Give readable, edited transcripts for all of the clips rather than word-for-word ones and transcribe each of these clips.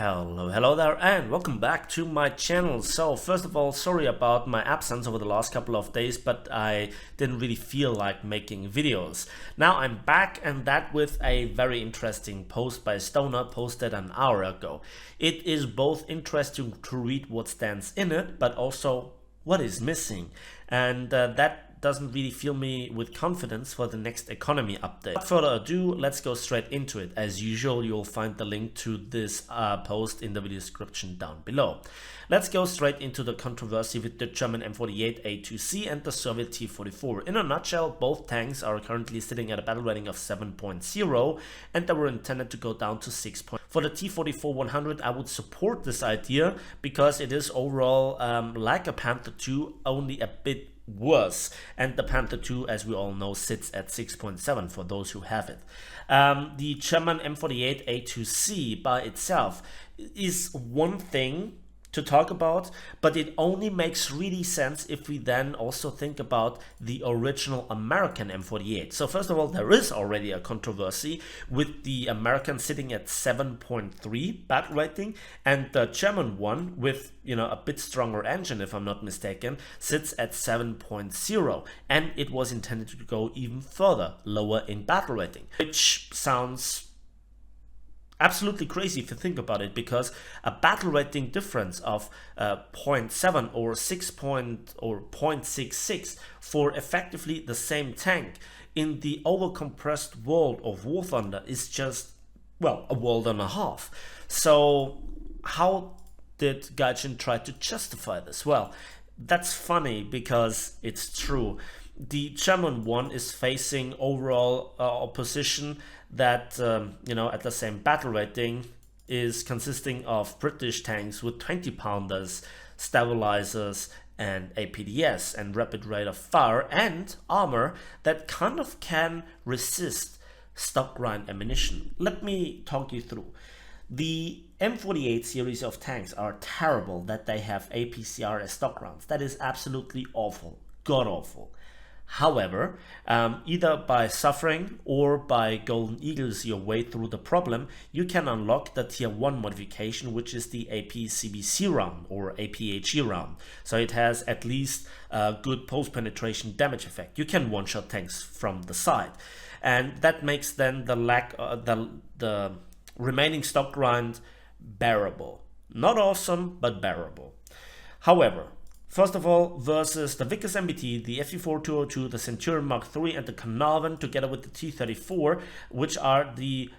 Hello there and welcome back to my channel. So first of all, sorry about my absence over the last couple of days, but I didn't really feel like making videos. Now I'm back, and that with a very interesting post by Stoner posted an hour ago. It is both interesting to read what stands in it, but also what is missing, and that doesn't really fill me with confidence for the next economy update. Without further ado, let's go straight into it. As usual, you'll find the link to this post in the video description down below. Let's go straight into the controversy with the German M48A2C and the Soviet T-44. In a nutshell, both tanks are currently sitting at a battle rating of 7.0, and they were intended to go down to 6. For the T-44-100, I would support this idea because it is overall like a Panther II, only a bit worse, and the Panther II, as we all know, sits at 6.7 for those who have it. The German M48A2C by itself is one thing to talk about, but it only makes really sense if we then also think about the original American M48. So first of all, there is already a controversy with the American sitting at 7.3 battle rating, and the German one with, you know, a bit stronger engine, if I'm not mistaken, sits at 7.0, and it was intended to go even further lower in battle rating, which sounds absolutely crazy if you think about it, because a battle rating difference of 0.7 or 0.66 for effectively the same tank in the overcompressed world of War Thunder is just, well, a world and a half. So how did Gaijin try to justify this? Well, that's funny because it's true. The German one is facing overall opposition that, you know, at the same battle rating is consisting of British tanks with 20-pounders, stabilizers, and APDS and rapid rate of fire and armor that kind of can resist stock grind ammunition. Let me talk you through. The M48 series of tanks are terrible that they have APCR as stock rounds. That is absolutely awful, god awful. However, either by suffering or by golden eagles your way through the problem, you can unlock the tier 1 modification, which is the APCBC round or APHE round. So it has at least a good post-penetration damage effect. You can one-shot tanks from the side, and that makes then the the remaining stock grind bearable. Not awesome, but bearable. However, first of all, versus the Vickers MBT, the FE4202, the Centurion Mark III, and the Carnarvon, together with the T-34, which are the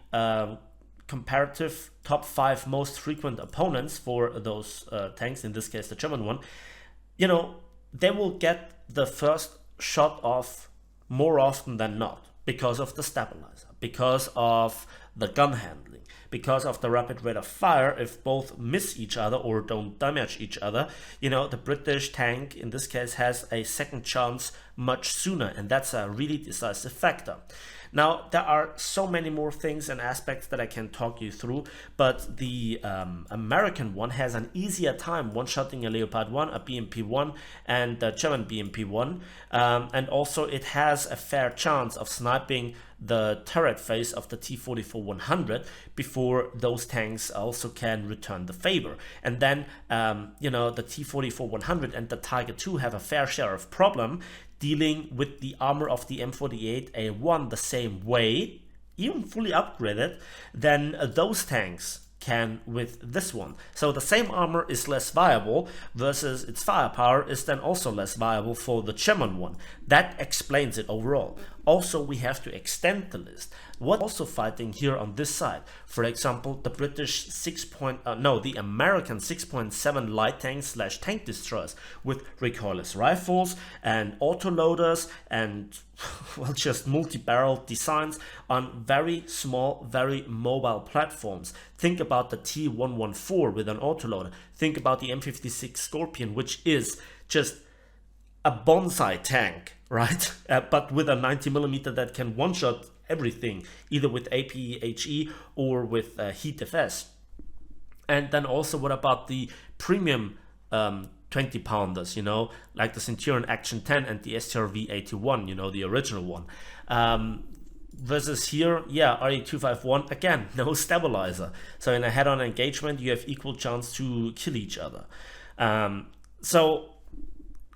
comparative top 5 most frequent opponents for those tanks, in this case the German one, you know, they will get the first shot off more often than not because of the stabilizer, because of the gun handling, because of the rapid rate of fire. If both miss each other or don't damage each other, you know, the British tank in this case has a second chance much sooner, and that's a really decisive factor. Now, there are so many more things and aspects that I can talk you through, but the American one has an easier time one-shotting a Leopard 1, a BMP-1, and the German BMP-1, and also it has a fair chance of sniping the turret phase of the T-44-100 before those tanks also can return the favor. And then, you know, the T-44-100 and the Tiger II have a fair share of problem dealing with the armor of the M48A1 the same way, even fully upgraded, than those tanks can with this one. So the same armor is less viable versus its firepower is then also less viable for the German one. That explains it overall. Also, we have to extend the list. What's also fighting here on this side? For example, the British the American 6.7 light tanks / tank destroyers with recoilless rifles and autoloaders and, well, just multi-barrel designs on very small, very mobile platforms. Think about the T-114 with an autoloader. Think about the M56 Scorpion, which is just a bonsai tank, right? But with a 90mm that can one-shot everything, either with APHE or with Heat FS. And then also, what about the premium 20-pounders, you know, like the Centurion Action 10 and the STRV 81, you know, the original one. Versus here, yeah, RE251, again, no stabilizer. So in a head-on engagement, you have equal chance to kill each other. So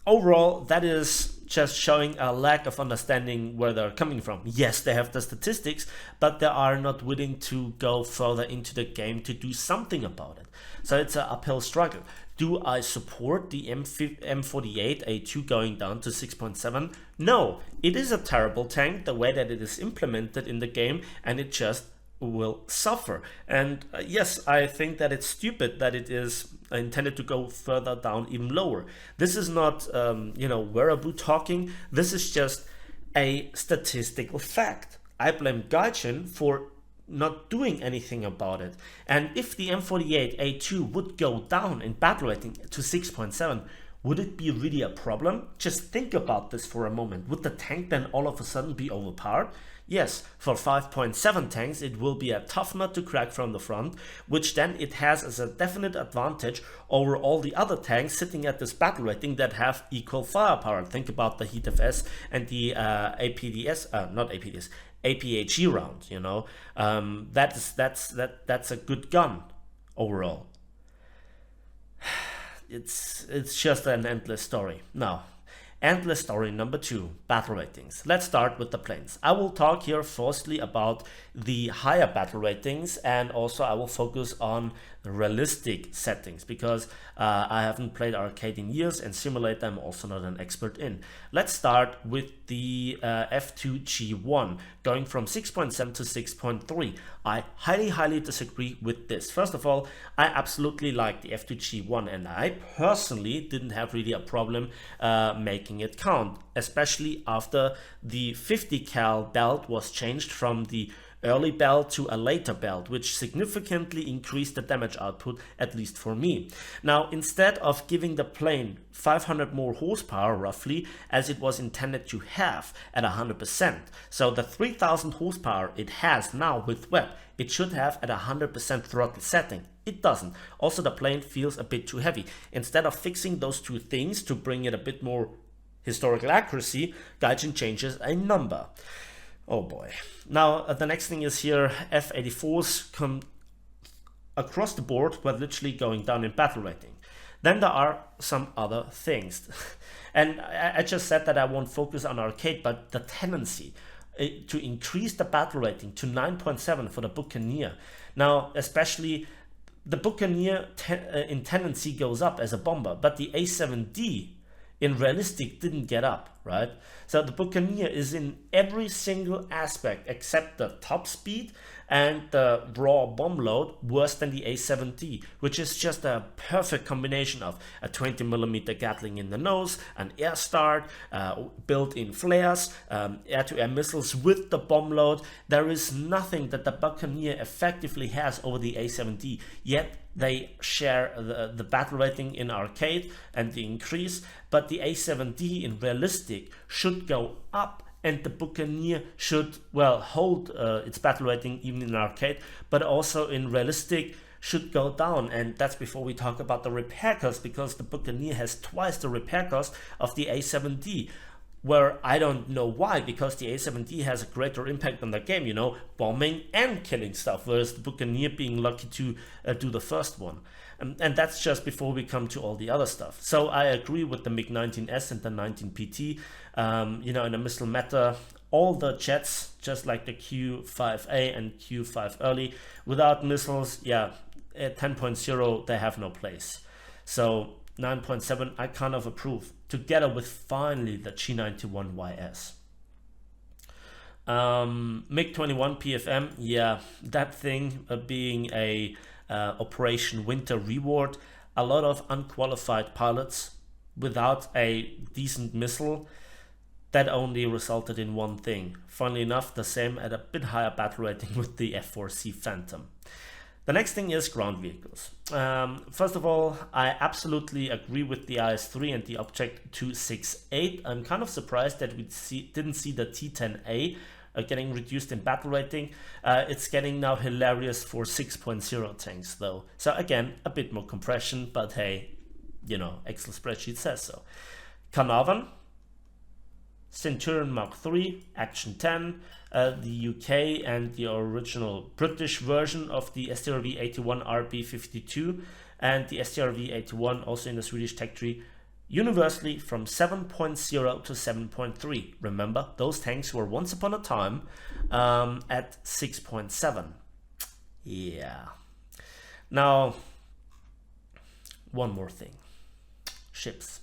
overall, that is just showing a lack of understanding where they're coming from. Yes, they have the statistics, but they are not willing to go further into the game to do something about it. So it's an uphill struggle. Do I support the M48A2 going down to 6.7? No, it is a terrible tank the way that it is implemented in the game, and it just will suffer. And yes, I think that it's stupid that it is intended to go further down, even lower. This is not wearable talking. This is just a statistical fact. I blame Gaijin for not doing anything about it. And if the M48A2 would go down in battle rating to 6.7, would it be really a problem? Just think about this for a moment. Would the tank then all of a sudden be overpowered? Yes, for 5.7 tanks it will be a tough nut to crack from the front, which then it has as a definite advantage over all the other tanks sitting at this battle rating that have equal firepower. Think about the Heat FS and the APHE round, you know. That's a good gun overall. It's just an endless story. Now, endless story number 2, battle ratings. Let's start with the planes. I will talk here firstly about the higher battle ratings, and also I will focus on realistic settings because I haven't played arcade in years, and simulator I'm also not an expert in. Let's start with the F2G1 going from 6.7 to 6.3. I highly disagree with this. First of all, I absolutely like the F2G1, and I personally didn't have really a problem making it count, especially after the 50 cal belt was changed from the early belt to a later belt, which significantly increased the damage output, at least for me. Now, instead of giving the plane 500 more horsepower roughly, as it was intended to have at 100%, so the 3000 horsepower it has now with web, it should have at 100% throttle setting. It doesn't. Also, the plane feels a bit too heavy. Instead of fixing those two things to bring it a bit more historical accuracy, Gaijin changes a number. Oh boy. Now, the next thing is here, F-84s come across the board, but literally going down in battle rating. Then there are some other things. And I just said that I won't focus on arcade, but the tendency to increase the battle rating to 9.7 for the Buccaneer. Now, especially the Buccaneer in tendency goes up as a bomber, but the A7D in realistic didn't get up, right? So the Buccaneer is in every single aspect except the top speed and the raw bomb load worse than the A7D, which is just a perfect combination of a 20mm Gatling in the nose, an air start, built-in flares, air-to-air missiles with the bomb load. There is nothing that the Buccaneer effectively has over the A7D, yet they share the battle rating in arcade and the increase, but the A7D in realistic should go up, and the Buccaneer should, well, hold its battle rating even in arcade, but also in realistic should go down. And that's before we talk about the repair cost, because the Buccaneer has twice the repair cost of the A7D, where I don't know why, because the A7D has a greater impact on the game, you know, bombing and killing stuff, whereas the Buccaneer being lucky to do the first one. And that's just before we come to all the other stuff. So I agree with the MiG-19S and the 19PT. You know, in the missile meta, all the jets, just like the Q5A and Q5 early, without missiles, yeah, at 10.0, they have no place. So 9.7, I kind of approve, together with finally the G91YS. MiG-21 PFM, yeah, that thing being a Operation Winter Reward, a lot of unqualified pilots without a decent missile. That only resulted in one thing. Funnily enough, the same at a bit higher battle rating with the F4C Phantom. The next thing is ground vehicles. First of all, I absolutely agree with the IS-3 and the Object 268. I'm kind of surprised that we didn't see the T-10A getting reduced in battle rating. It's getting now hilarious for 6.0 tanks though. So again, a bit more compression, but hey, you know, Excel spreadsheet says so. Carnarvon, Centurion Mark III, Action 10, the UK and the original British version of the STRV-81 RB52, and the STRV-81 also in the Swedish tech tree, universally from 7.0 to 7.3. Remember, those tanks were once upon a time at 6.7. Yeah. Now, one more thing. Ships.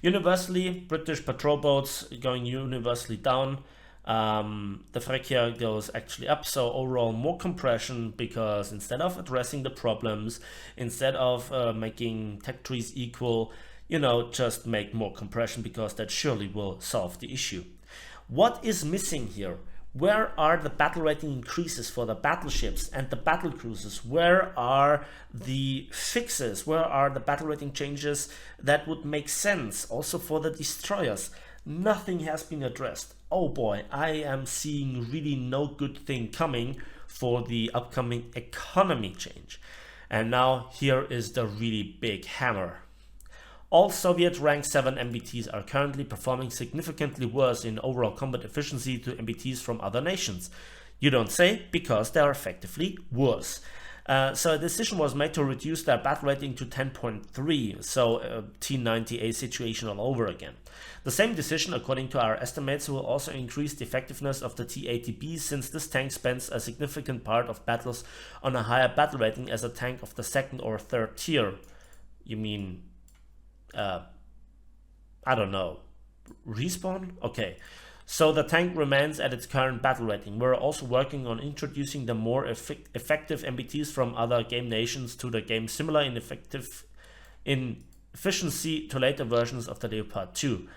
Universally, British patrol boats going universally down. The Freccia goes actually up, so overall more compression, because instead of addressing the problems, instead of making tech trees equal, just make more compression, because that surely will solve the issue. What is missing here? Where are the battle rating increases for the battleships and the battle cruisers? Where are the fixes? Where are the battle rating changes that would make sense also for the destroyers? Nothing has been addressed. Oh boy, I am seeing really no good thing coming for the upcoming economy change. And now here is the really big hammer. All Soviet rank 7 MBTs are currently performing significantly worse in overall combat efficiency to MBTs from other nations. You don't say, because they are effectively worse. So a decision was made to reduce their battle rating to 10.3, so a T90A situation all over again. The same decision, according to our estimates, will also increase the effectiveness of the T80B, since this tank spends a significant part of battles on a higher battle rating as a tank of the second or third tier. You mean... I don't know, respawn? Okay, so the tank remains at its current battle rating. We're also working on introducing the more effective MBTs from other game nations to the game, similar in efficiency to later versions of the Leopard 2.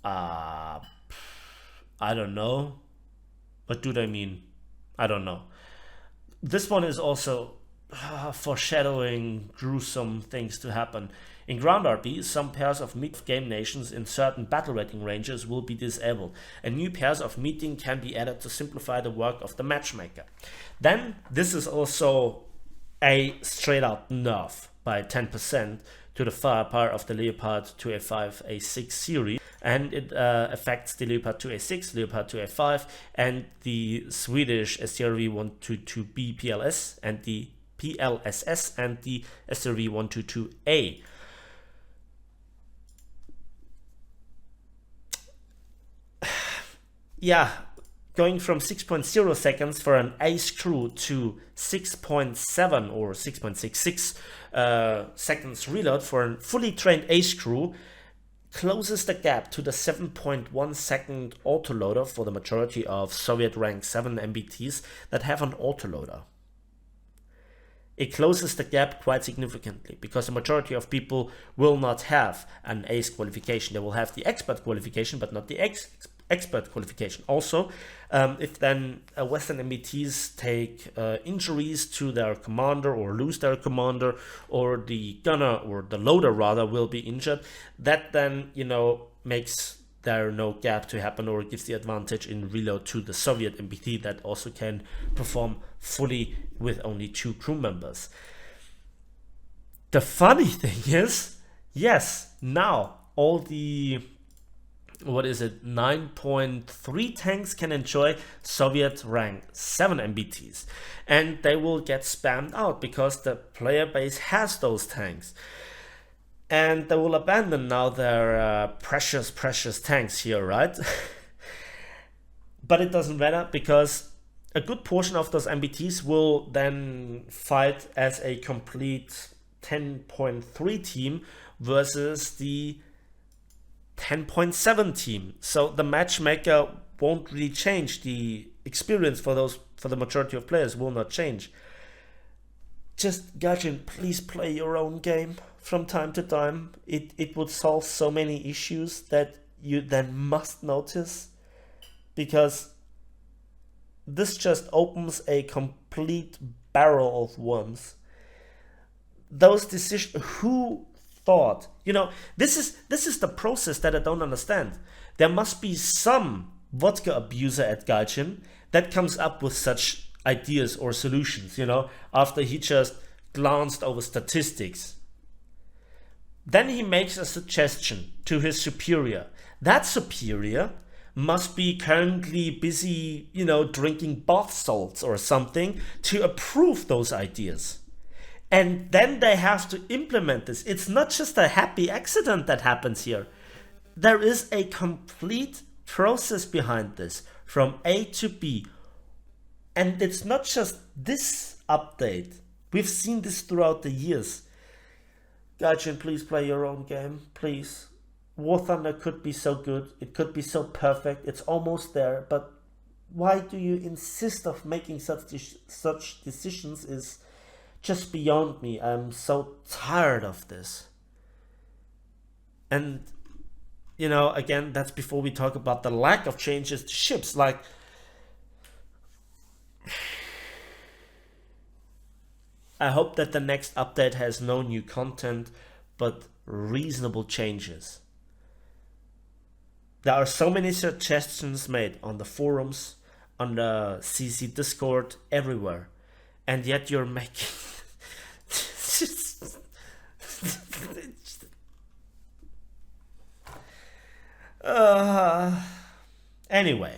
I don't know. What do they mean? I don't know. This one is also foreshadowing gruesome things to happen. In Ground RP, some pairs of meet game nations in certain battle rating ranges will be disabled, and new pairs of meeting can be added to simplify the work of the matchmaker. Then, this is also a straight up nerf by 10% to the firepower of the Leopard 2A5 A6 series, and it affects the Leopard 2A6, Leopard 2A5, and the Swedish STRV-122B PLS, and the PLSS, and the STRV-122A. Yeah, going from 6.0 seconds for an ace crew to 6.7 or 6.66 seconds reload for a fully trained ace crew closes the gap to the 7.1 second autoloader for the majority of Soviet rank 7 MBTs that have an autoloader. It closes the gap quite significantly, because the majority of people will not have an ace qualification. They will have the expert qualification, but not the expert qualification. Also, if then Western MBTs take injuries to their commander or lose their commander, or the gunner or the loader rather will be injured, that then makes there no gap to happen, or gives the advantage in reload to the Soviet MBT that also can perform fully with only 2 crew members. The funny thing is, yes, now all the 9.3 tanks can enjoy Soviet rank 7 MBTs, and they will get spammed out because the player base has those tanks, and they will abandon now their precious tanks here, right? But it doesn't matter, because a good portion of those MBTs will then fight as a complete 10.3 team versus the 10.7 team. So the matchmaker won't really change. The experience for the majority of players will not change. Just Gajin, please play your own game from time to time. It would solve so many issues that you then must notice, because this just opens a complete barrel of worms. Those decisions, who thought, this is the process that I don't understand. There must be some vodka abuser at Gaijin that comes up with such ideas or solutions, after he just glanced over statistics. Then he makes a suggestion to his superior. That superior must be currently busy, drinking bath salts or something to approve those ideas. And then they have to implement this. It's not just a happy accident that happens here. There is a complete process behind this from A to B. And it's not just this update. We've seen this throughout the years. Gaijin, please play your own game, please. War Thunder could be so good. It could be so perfect. It's almost there. But why do you insist of making such decisions is just beyond me. I'm so tired of this. And, again, that's before we talk about the lack of changes to ships. Like, I hope that the next update has no new content, but reasonable changes. There are so many suggestions made on the forums, on the CC Discord, everywhere. And yet you're making... Anyway.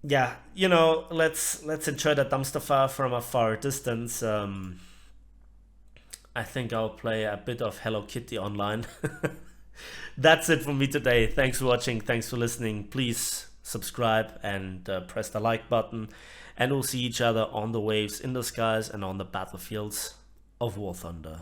Yeah, let's enjoy the dumpster fire from a far distance. I think I'll play a bit of Hello Kitty online. That's it for me today. Thanks for watching. Thanks for listening. Please subscribe and press the like button. And we'll see each other on the waves, in the skies, and on the battlefields of War Thunder.